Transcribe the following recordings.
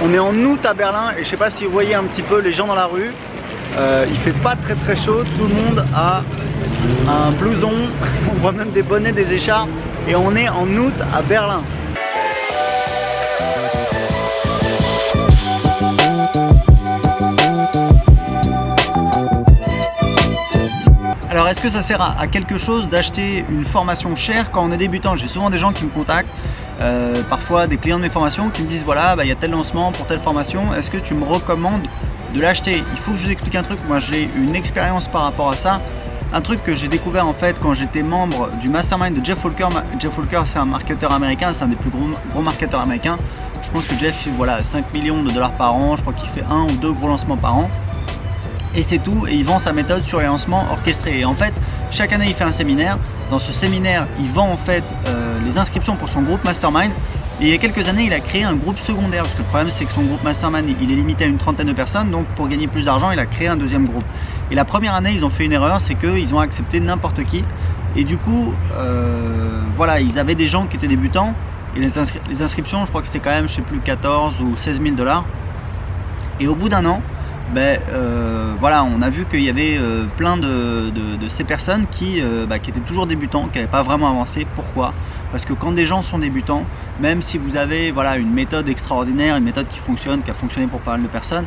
On est en août à Berlin et je sais pas si vous voyez un petit peu les gens dans la rue. Il fait pas très chaud, tout le monde a un blouson, on voit même des bonnets, des écharpes et on est en août à Berlin. Alors est-ce que ça sert à quelque chose d'acheter une formation chère quand on est débutant? J'ai souvent des gens qui me contactent, parfois des clients de mes formations qui me disent voilà, il y a tel lancement pour telle formation, est-ce que tu me recommandes de l'acheter? Il faut que je vous explique un truc, moi j'ai une expérience par rapport à ça, un truc que j'ai découvert en fait quand j'étais membre du mastermind de Jeff Walker. Jeff Walker c'est un marketeur américain, c'est un des plus gros marketeurs américains. Je pense que Jeff, voilà, 5 millions de dollars par an, je crois qu'il fait 1 ou 2 gros lancements par an. Et c'est tout, et il vend sa méthode sur les lancements orchestrés. Et en fait, chaque année il fait un séminaire. Dans ce séminaire, il vend en fait les inscriptions pour son groupe mastermind. Et il y a quelques années, il a créé un groupe secondaire, parce que le problème c'est que son groupe mastermind, il est limité à une trentaine de personnes, donc pour gagner plus d'argent, il a créé un deuxième groupe. Et la première année, ils ont fait une erreur, c'est qu'ils ont accepté n'importe qui. Et du coup, voilà, ils avaient des gens qui étaient débutants, et les inscriptions, je crois que c'était quand même, je sais plus, 14 ou 16 000 $. Et au bout d'un an, voilà, on a vu qu'il y avait plein de ces personnes qui étaient toujours débutants, qui n'avaient pas vraiment avancé. Pourquoi? Parce que quand des gens sont débutants, même si vous avez voilà, une méthode extraordinaire, une méthode qui fonctionne, qui a fonctionné pour pas mal de personnes,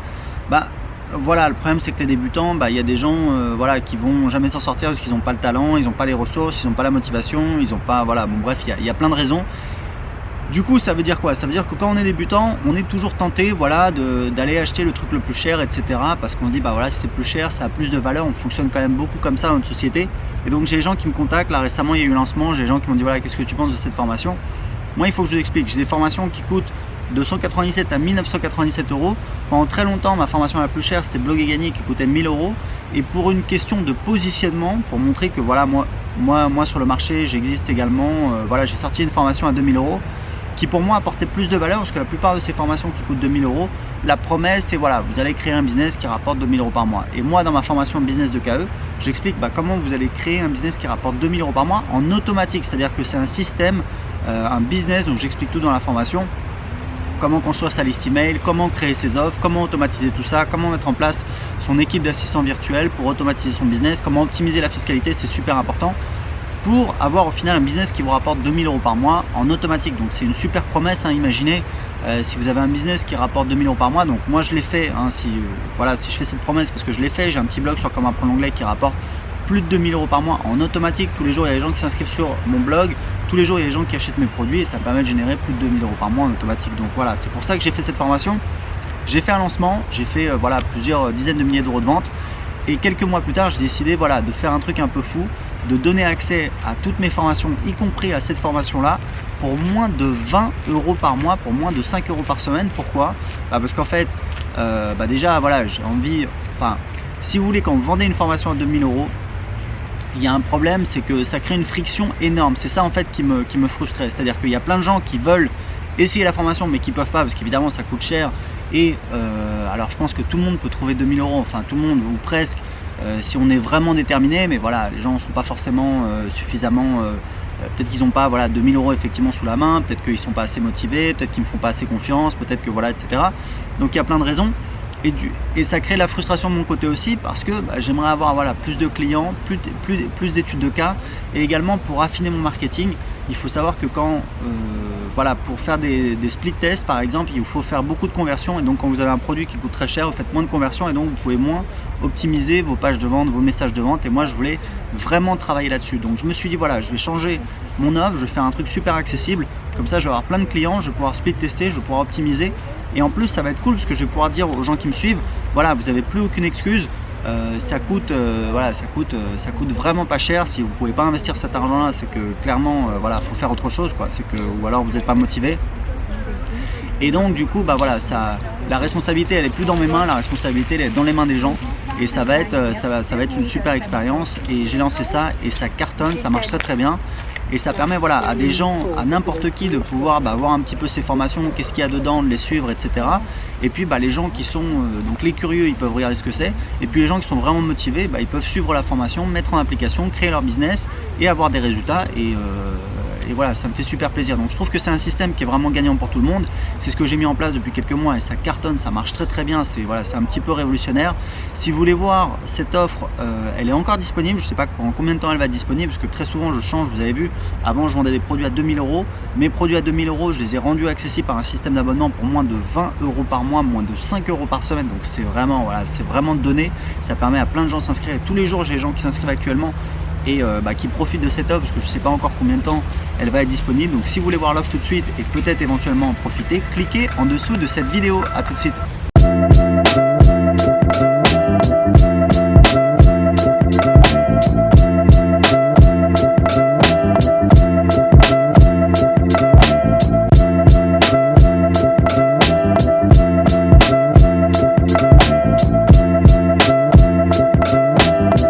voilà, le problème c'est que les débutants, il y a des gens voilà, qui vont jamais s'en sortir parce qu'ils n'ont pas le talent, ils n'ont pas les ressources, ils n'ont pas la motivation, ils n'ont pas, voilà, bon bref, il y a plein de raisons. Du coup, ça veut dire quoi? Ça veut dire que quand on est débutant, on est toujours tenté, voilà, d'aller acheter le truc le plus cher, etc. Parce qu'on dit, voilà, si c'est plus cher, ça a plus de valeur. On fonctionne quand même beaucoup comme ça dans notre société. Et donc, j'ai des gens qui me contactent. Là, récemment, il y a eu un lancement. J'ai des gens qui m'ont dit, voilà, qu'est-ce que tu penses de cette formation? Moi, il faut que je vous explique. J'ai des formations qui coûtent de 197 à 1997 €. Pendant très longtemps, ma formation la plus chère, c'était Blog et Gagner, qui coûtait 1000 €. Et pour une question de positionnement, pour montrer que, voilà, moi sur le marché, j'existe également. Voilà, j'ai sorti une formation à 2000 € qui pour moi apportait plus de valeur, parce que la plupart de ces formations qui coûtent 2000 €, la promesse c'est voilà, vous allez créer un business qui rapporte 2000 € par mois. Et moi dans ma formation business de KE, j'explique comment vous allez créer un business qui rapporte 2000 € par mois en automatique, c'est-à-dire que c'est un système, un business, donc j'explique tout dans la formation, comment construire sa liste email, comment créer ses offres, comment automatiser tout ça, comment mettre en place son équipe d'assistants virtuels pour automatiser son business, comment optimiser la fiscalité, c'est super important, pour avoir au final un business qui vous rapporte 2000 € par mois en automatique. Donc c'est une super promesse, imaginez si vous avez un business qui rapporte 2000 € par mois, donc moi je l'ai fait, voilà, si je fais cette promesse parce que je l'ai fait, j'ai un petit blog sur comment apprendre l'anglais qui rapporte plus de 2000 € par mois en automatique. Tous les jours il y a des gens qui s'inscrivent sur mon blog, tous les jours il y a des gens qui achètent mes produits et ça me permet de générer plus de 2000 € par mois en automatique. Donc voilà, c'est pour ça que j'ai fait cette formation. J'ai fait un lancement, j'ai fait voilà, plusieurs dizaines de milliers d'euros de vente, et quelques mois plus tard j'ai décidé voilà, de faire un truc un peu fou, de donner accès à toutes mes formations, y compris à cette formation-là, pour moins de 20 € par mois, pour moins de 5 € par semaine. Pourquoi? Parce qu'en fait, déjà, voilà, j'ai envie, si vous voulez, quand vous vendez une formation à 2000 €, il y a un problème, c'est que ça crée une friction énorme. C'est ça en fait qui me frustrait, c'est-à-dire qu'il y a plein de gens qui veulent essayer la formation, mais qui ne peuvent pas, parce qu'évidemment ça coûte cher. Et alors je pense que tout le monde peut trouver 2000 €, enfin tout le monde, ou presque, si on est vraiment déterminé, mais voilà, les gens ne sont pas forcément suffisamment, peut-être qu'ils n'ont pas 2000 € effectivement sous la main, peut-être qu'ils ne sont pas assez motivés, peut-être qu'ils ne me font pas assez confiance, peut-être que voilà, etc. Donc il y a plein de raisons, et ça crée la frustration de mon côté aussi, parce que j'aimerais avoir plus de clients, plus d'études de cas, et également pour affiner mon marketing. Il faut savoir que quand, pour faire des split tests par exemple, il faut faire beaucoup de conversions, et donc quand vous avez un produit qui coûte très cher, vous faites moins de conversions, et donc vous pouvez moins optimiser vos pages de vente, vos messages de vente, et moi je voulais vraiment travailler là-dessus. Donc je me suis dit voilà, je vais changer mon offre, je vais faire un truc super accessible, comme ça je vais avoir plein de clients, je vais pouvoir split tester, je vais pouvoir optimiser, et en plus ça va être cool parce que je vais pouvoir dire aux gens qui me suivent, voilà, vous n'avez plus aucune excuse. Ça coûte vraiment pas cher. Si vous pouvez pas investir cet argent là, c'est que clairement faut faire autre chose, quoi. C'est que, ou alors vous n'êtes pas motivé. Et donc du coup la responsabilité elle est plus dans mes mains, la responsabilité elle est dans les mains des gens, et ça va être une super expérience. Et j'ai lancé ça et ça cartonne, ça marche très bien. Et ça permet à des gens, à n'importe qui, de pouvoir voir un petit peu ces formations, qu'est-ce qu'il y a dedans, de les suivre, etc. Et puis les gens qui sont, donc les curieux, ils peuvent regarder ce que c'est. Et puis les gens qui sont vraiment motivés, ils peuvent suivre la formation, mettre en application, créer leur business et avoir des résultats. et voilà, ça me fait super plaisir. Donc je trouve que c'est un système qui est vraiment gagnant pour tout le monde. C'est ce que j'ai mis en place depuis quelques mois et ça cartonne, ça marche très bien. C'est voilà, c'est un petit peu révolutionnaire. Si vous voulez voir cette offre, elle est encore disponible. Je ne sais pas pendant combien de temps elle va être disponible parce que très souvent je change. Vous avez vu, avant je vendais des produits à 2000 €. Mes produits à 2000 €, je les ai rendus accessibles par un système d'abonnement pour moins de 20 € par mois, moins de 5 € par semaine. Donc c'est vraiment, voilà, c'est vraiment donné. Ça permet à plein de gens de s'inscrire. Et tous les jours, j'ai des gens qui s'inscrivent actuellement et qui profitent de cette offre parce que je ne sais pas encore combien de temps elle va être disponible. Donc si vous voulez voir l'offre tout de suite et peut-être éventuellement en profiter, cliquez en dessous de cette vidéo. À tout de suite.